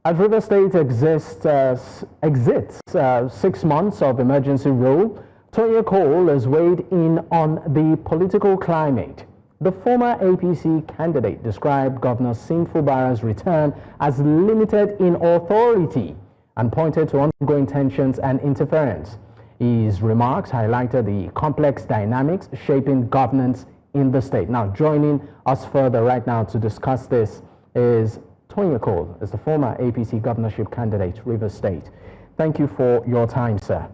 As River State exits 6 months of emergency rule, Tonye Cole has weighed in on the political climate. The former APC candidate described Governor Fubara's return as limited in authority and pointed to ongoing tensions and interference. His remarks highlighted the complex dynamics shaping governance in the state. Now, joining us further right now to discuss this is Tonye Cole, is the former APC governorship candidate, River State. Thank you for your time, sir.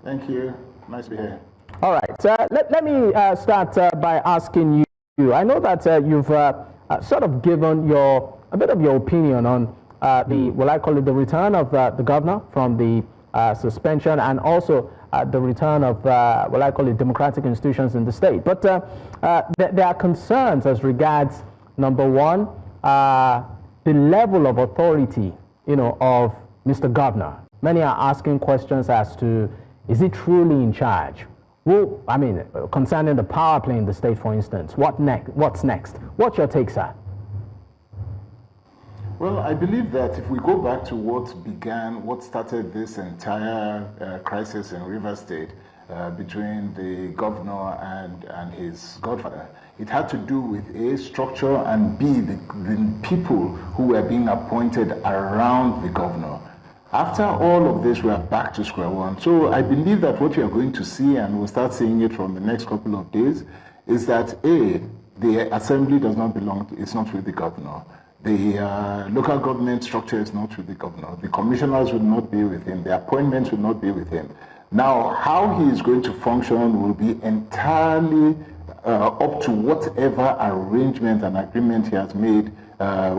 Thank you. Nice to be here. All right. Let me start by asking you. I know that you've sort of given a bit of your opinion on I call it the return of the governor from the suspension, and also the return of I call it democratic institutions in the state. But there are concerns as regards, number one, the level of authority, of Mr. Governor. Many are asking questions as to, is he truly in charge? Well, I mean, concerning the power play in the state, for instance, what's next? What's your take, sir? Well, I believe that if we go back to what started this entire crisis in River State between the governor and his godfather, it had to do with A, structure, and B, the people who were being appointed around the governor. After all of this, we are back to square one. So I believe that what you are going to see, and we'll start seeing it from the next couple of days, is that A, the assembly does not belong, it's not with the governor. The local government structure is not with the governor. The commissioners will not be with him. The appointments will not be with him. Now, how he is going to function will be entirely up to whatever arrangement and agreement he has made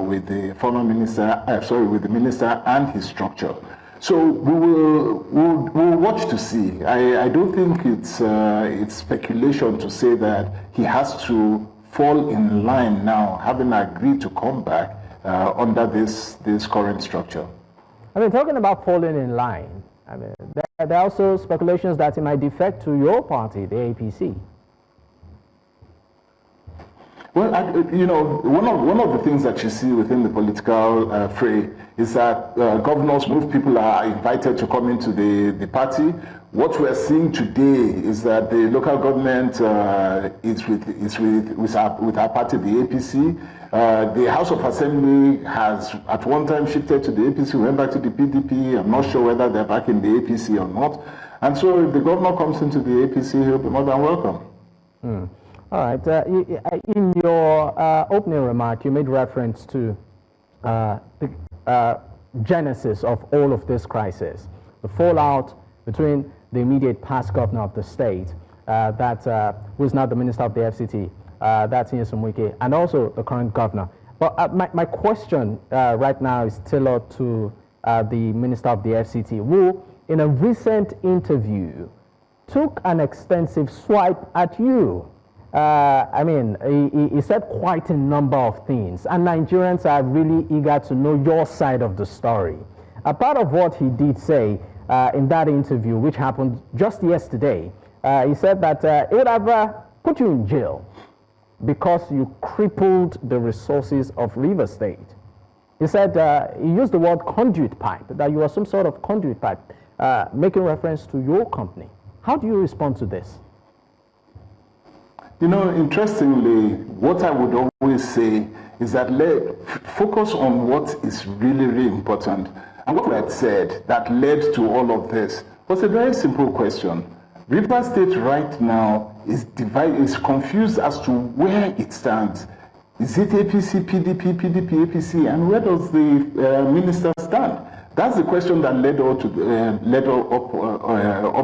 with the former minister, with the minister and his structure. So we'll watch to see. I don't think it's speculation to say that he has to fall in line now, having agreed to come back under this current structure. I mean, talking about falling in line, I mean, there are also speculations that it might defect to your party, the APC. Well, one of the things that you see within the political fray is that governors, most people are invited to come into the party. What we're seeing today is that the local government is with our party, the APC. The House of Assembly has at one time shifted to the APC, went back to the PDP. I'm not sure whether they're back in the APC or not. And so if the governor comes into the APC, he'll be more than welcome. All right. In your opening remark, you made reference to the genesis of all of this crisis, the fallout between the immediate past governor of the state, who is now the minister of the FCT, that's Nyesom Wike, and also the current governor. But my question right now is tailored to the minister of the FCT, who, in a recent interview, took an extensive swipe at you. I mean, he said quite a number of things, and Nigerians are really eager to know your side of the story. A part of what he did say in that interview, which happened just yesterday, he said that he would have put you in jail because you crippled the resources of River State. He said, he used the word conduit pipe, that you are some sort of conduit pipe, making reference to your company. How do you respond to this? Interestingly, what I would always say is that focus on what is really, really important. And what I had said that led to all of this was a very simple question. River State right now is confused as to where it stands. Is it APC, PDP, APC, and where does the minister stand? That's the question that led up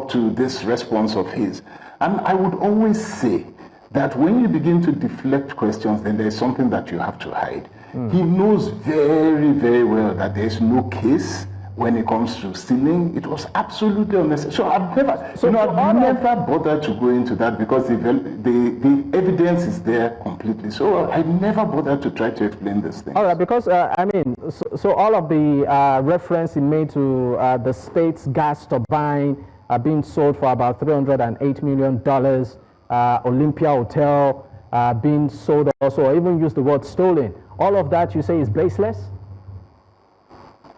to this response of his. And I would always say that when you begin to deflect questions, then there's something that you have to hide. He knows very, very well that there's no case when it comes to stealing. It was absolutely unnecessary. So I've never bothered to go into that because the evidence is there completely. So I never bothered to try to explain this thing. All right, because so all of the reference he made to the state's gas turbine being sold for about $308 million. Olympia Hotel being sold also, or even use the word stolen. All of that you say is baseless?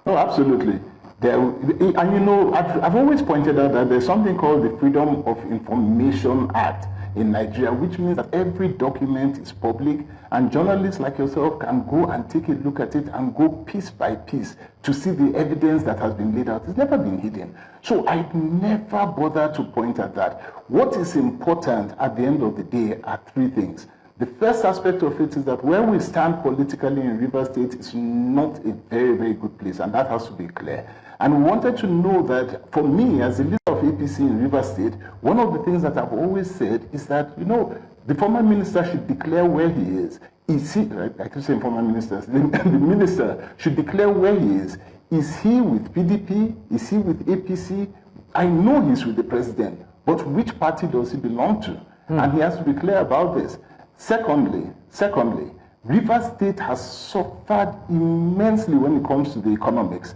Oh, absolutely. And you know, I've always pointed out that there's something called the Freedom of Information Act in Nigeria, which means that every document is public, and journalists like yourself can go and take a look at it and go piece by piece to see the evidence that has been laid out. It's never been hidden. So I never bother to point at that. What is important at the end of the day are three things. The first aspect of it is that where we stand politically in Rivers State is not a very, very good place, and that has to be clear. And we wanted to know that, for me, as a leader of APC in Rivers State, one of the things that I've always said is that, you know, the former minister should declare where he is. Is he, I keep saying former ministers, the minister should declare where he is. Is he with PDP? Is he with APC? I know he's with the president, but which party does he belong to? And he has to be clear about this. Secondly, Rivers State has suffered immensely when it comes to the economics.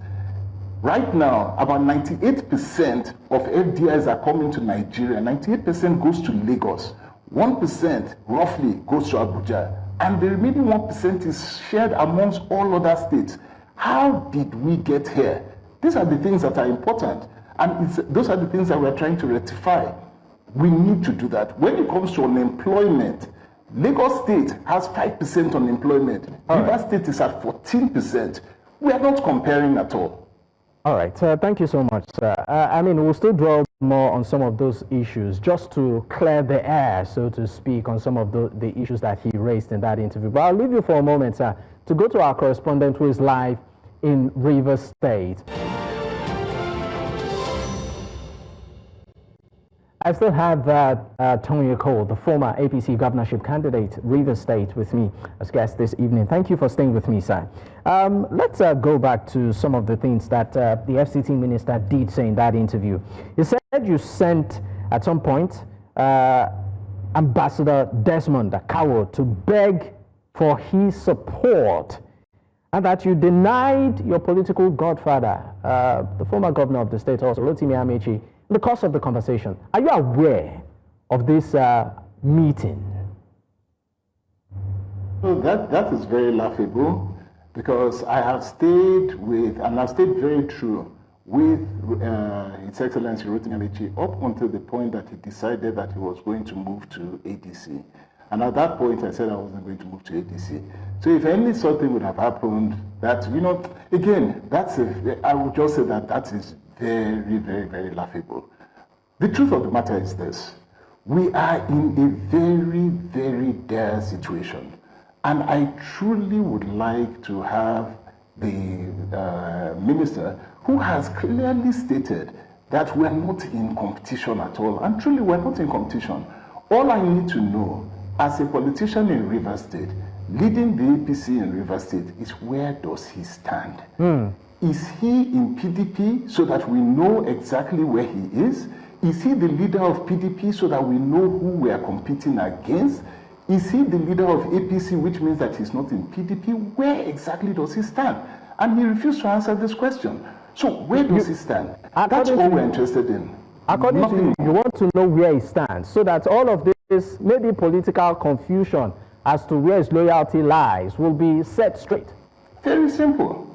Right now, about 98% of FDIs are coming to Nigeria. 98% goes to Lagos. 1% roughly goes to Abuja. And the remaining 1% is shared amongst all other states. How did we get here? These are the things that are important. And those are the things that we're trying to rectify. We need to do that. When it comes to unemployment, Lagos State has 5% unemployment. Rivers State is at 14%. We are not comparing at all. All right, thank you so much, sir. I mean, we'll still draw more on some of those issues, just to clear the air, so to speak, on some of the issues that he raised in that interview. But I'll leave you for a moment, sir, to go to our correspondent who is live in Rivers State. I still have Tonye Cole, the former APC governorship candidate, Rivers State, with me as guest this evening. Thank you for staying with me, sir. Let's go back to some of the things that the FCT Minister did say in that interview. He said you sent, at some point, Ambassador Desmond Akawo to beg for his support, and that you denied your political godfather, the former governor of the state, also, Rotimi Amechi, in the course of the conversation. Are you aware of this meeting? Well, that is very laughable, because I have stayed with, and I've stayed very true with His Excellency Rotimi Amechi up until the point that he decided that he was going to move to ADC. And at that point, I said I wasn't going to move to ADC. So if any sort of thing would have happened, that, you know, again, I would just say that is very, very, very laughable. The truth of the matter is this: we are in a very, very dire situation. And I truly would like to have the minister, who has clearly stated that we're not in competition at all. And truly, we're not in competition. All I need to know, as a politician in Rivers State, leading the APC in Rivers State, is where does he stand? Is he in PDP so that we know exactly where he is? Is he the leader of PDP so that we know who we are competing against? Is he the leader of APC, which means that he's not in PDP? Where exactly does he stand? And he refused to answer this question. So where does he stand? That's all we're interested in. According to you, you want to know where he stands, so that all of this, maybe political confusion as to where his loyalty lies, will be set straight. Very simple.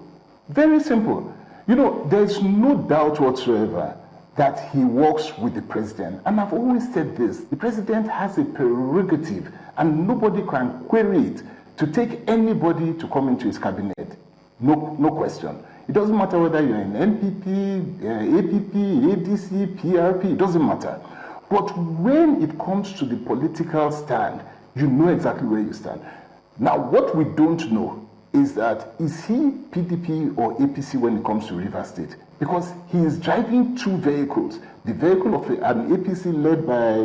Very simple. You know, there's no doubt whatsoever that he works with the president. And I've always said this: the president has a prerogative, and nobody can query it, to take anybody to come into his cabinet. No question. It doesn't matter whether you're in NPP, APP, ADC, PRP, it doesn't matter. But when it comes to the political stand, you know exactly where you stand. Now, what we don't know is that, is he PDP or APC when it comes to Rivers State? Because he is driving two vehicles. The vehicle of an APC led by,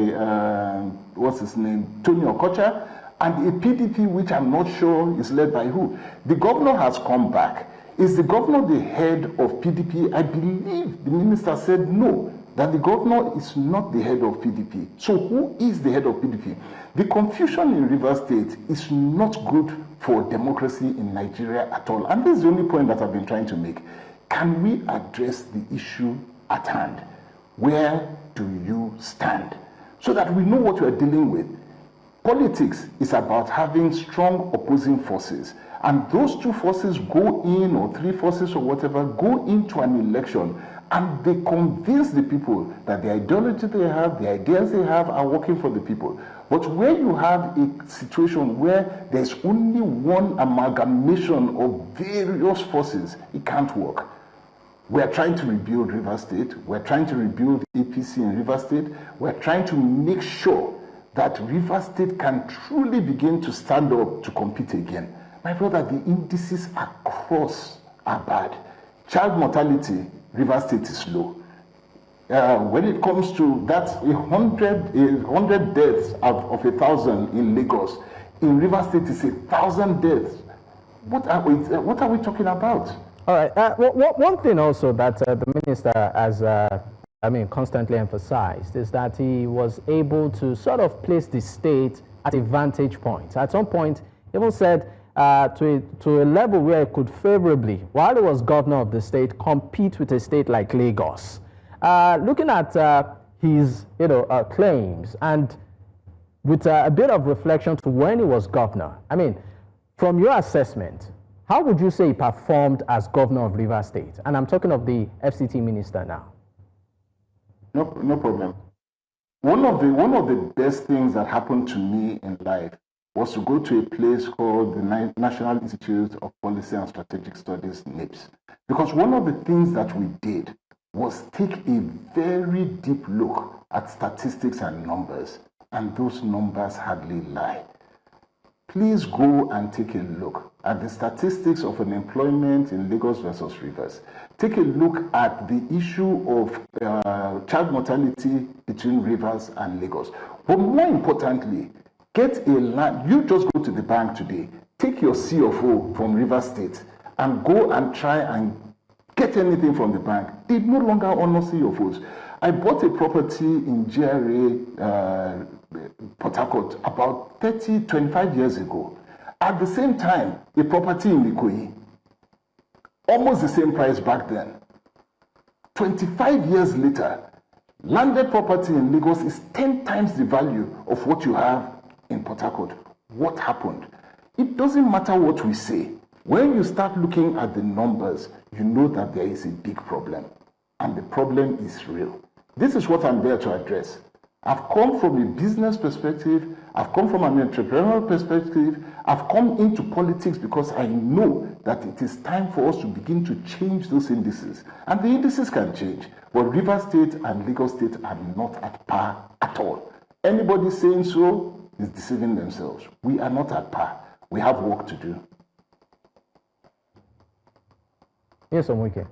what's his name, Tonye Cole, and a PDP which I'm not sure is led by who. The governor has come back. Is the governor the head of PDP? I believe the minister said no, that the governor is not the head of PDP. So who is the head of PDP? The confusion in Rivers State is not good for democracy in Nigeria at all. And this is the only point that I've been trying to make. Can we address the issue at hand? Where do you stand? So that we know what we are dealing with. Politics is about having strong opposing forces. And those two forces go in, or three forces or whatever, go into an election, and they convince the people that the ideology they have, the ideas they have are working for the people. But where you have a situation where there's only one amalgamation of various forces, it can't work. We're trying to rebuild Rivers State. We're trying to rebuild APC in Rivers State. We're trying to make sure that Rivers State can truly begin to stand up to compete again. My brother, the indices across are bad. Child mortality, Rivers State is low. When it comes to that 100 deaths of 1,000 in Lagos, in Rivers State is 1,000 deaths. What are we talking about? All right. One thing also that the minister has, constantly emphasized is that he was able to sort of place the state at a vantage point. At some point, he even said to a level where he could favorably, while he was governor of the state, compete with a state like Lagos. Looking at his claims and with a bit of reflection to when he was governor, I mean, from your assessment, how would you say he performed as governor of Rivers State? And I'm talking of the FCT minister now. No problem. One of the best things that happened to me in life was to go to a place called the National Institute of Policy and Strategic Studies, NIPS. Because one of the things that we did was take a very deep look at statistics and numbers, and those numbers hardly lie. Please go and take a look at the statistics of unemployment in Lagos versus Rivers. Take a look at the issue of child mortality between Rivers and Lagos. But more importantly, get a land. You just go to the bank today, take your CFO from Rivers State, and go and try and get anything from the bank. They no longer honor CFOs. I bought a property in GRA, Port Harcourt, about 25 years ago. At the same time, a property in Ikoyi, almost the same price back then. 25 years later, landed property in Lagos is 10 times the value of what you have in Port Harcourt. What happened? It doesn't matter what we say. When you start looking at the numbers, you know that there is a big problem. And the problem is real. This is what I'm there to address. I've come from a business perspective, I've come from an entrepreneurial perspective, I've come into politics because I know that it is time for us to begin to change those indices. And the indices can change, but Rivers State and Lagos State are not at par at all. Anybody saying so is deceiving themselves. We are not at par. We have work to do. Nyesom Wike.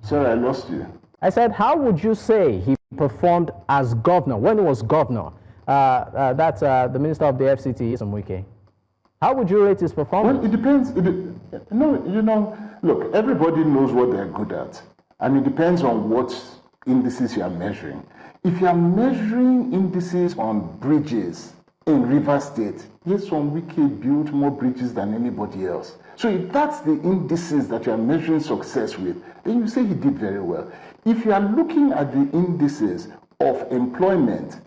Sorry, I lost you. I said, how would you say he performed as governor, when he was governor? That's the minister of the FCT, Nyesom Wike. How would you rate his performance? Well, it depends. Look, everybody knows what they're good at. And it depends on what indices you are measuring. If you are measuring indices on bridges in Rivers State, Nyesom Wike built more bridges than anybody else. So if that's the indices that you are measuring success with, then you say he did very well. If you are looking at the indices of employment,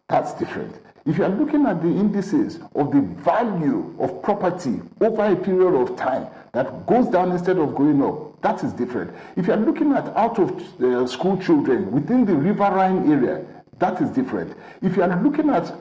that's different. If you are looking at the indices of the value of property over a period of time that goes down instead of going up, that is different. If you are looking at out of school children within the riverine area, that is different. If you are looking at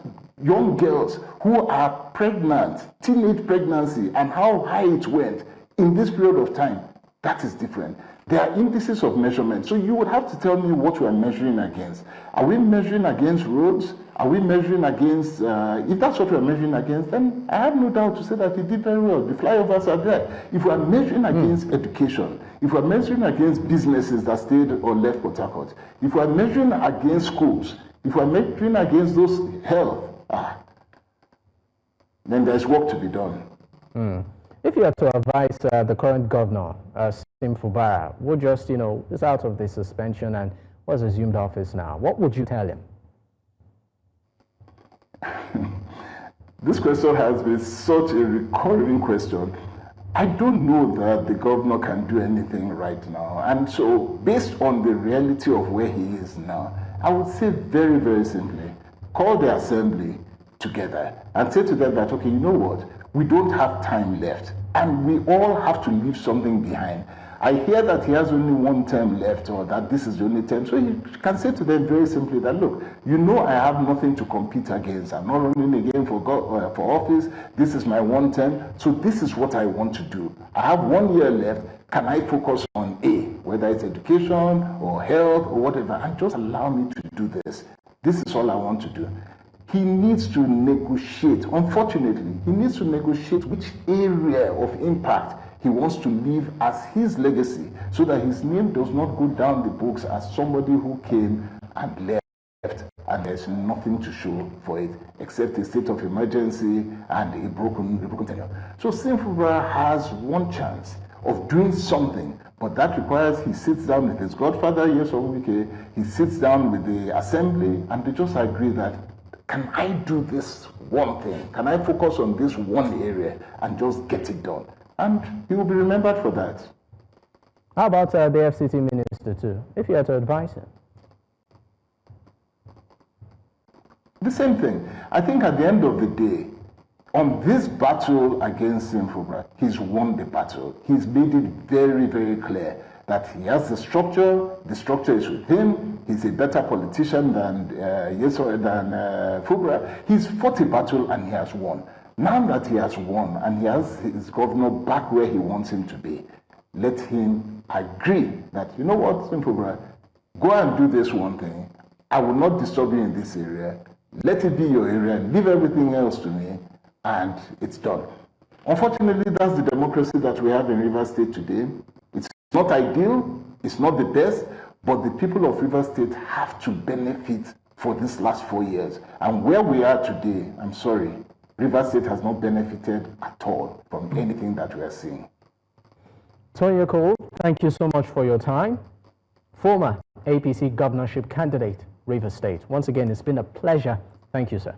young girls who are pregnant, teenage pregnancy, and how high it went in this period of time, that is different. There are indices of measurement. So you would have to tell me what we are measuring against. Are we measuring against roads? Are we measuring against, if that's what we are measuring against, then I have no doubt to say that he did very well. The flyovers are there. If we are measuring against education, if we are measuring against businesses that stayed or left Port Harcourt, if we are measuring against schools, if we are measuring against those health, then there's work to be done. If you are to advise the current governor, Nyesom Fubara, who just, is out of the suspension and was assumed office now, what would you tell him? This question has been such a recurring question. I don't know that the governor can do anything right now. And so, based on the reality of where he is now, I would say very, very simply, call the assembly together and say to them that, okay, you know what, we don't have time left and we all have to leave something behind. I hear that he has only one term left, or that this is the only term. So you can say to them very simply that, look, you know I have nothing to compete against. I'm not running again for office. This is my one term. So this is what I want to do. I have 1 year left. Can I focus on A, whether it's education or health or whatever, and just allow me to do this. This is all I want to do. He needs to negotiate. Unfortunately, he needs to negotiate which area of impact he wants to leave as his legacy, so that his name does not go down the books as somebody who came and left, and there's nothing to show for it except a state of emergency and a broken tenure. So Fubara has one chance of doing something, but that requires he sits down with his godfather, Nyesom Wike, he sits down with the assembly, and they just agree that, can I do this one thing? Can I focus on this one area and just get it done? And he will be remembered for that. How about the FCT Minister too, if you had to advise him? The same thing. I think at the end of the day, on this battle against Fubara, he's won the battle. He's made it very, very clear that he has the structure is with him, he's a better politician than Fubara. He's fought a battle and he has won. Now that he has won and he has his governor back where he wants him to be, let him agree that, you know what, Fubara, go and do this one thing. I will not disturb you in this area. Let it be your area. Leave everything else to me, and it's done. Unfortunately, that's the democracy that we have in Rivers State today. It's not ideal, it's not the best, but the people of Rivers State have to benefit for these last 4 years. And where we are today, I'm sorry, Rivers State has not benefited at all from anything that we are seeing. Tonye Cole, thank you so much for your time. Former APC governorship candidate, Rivers State. Once again, it's been a pleasure. Thank you, sir.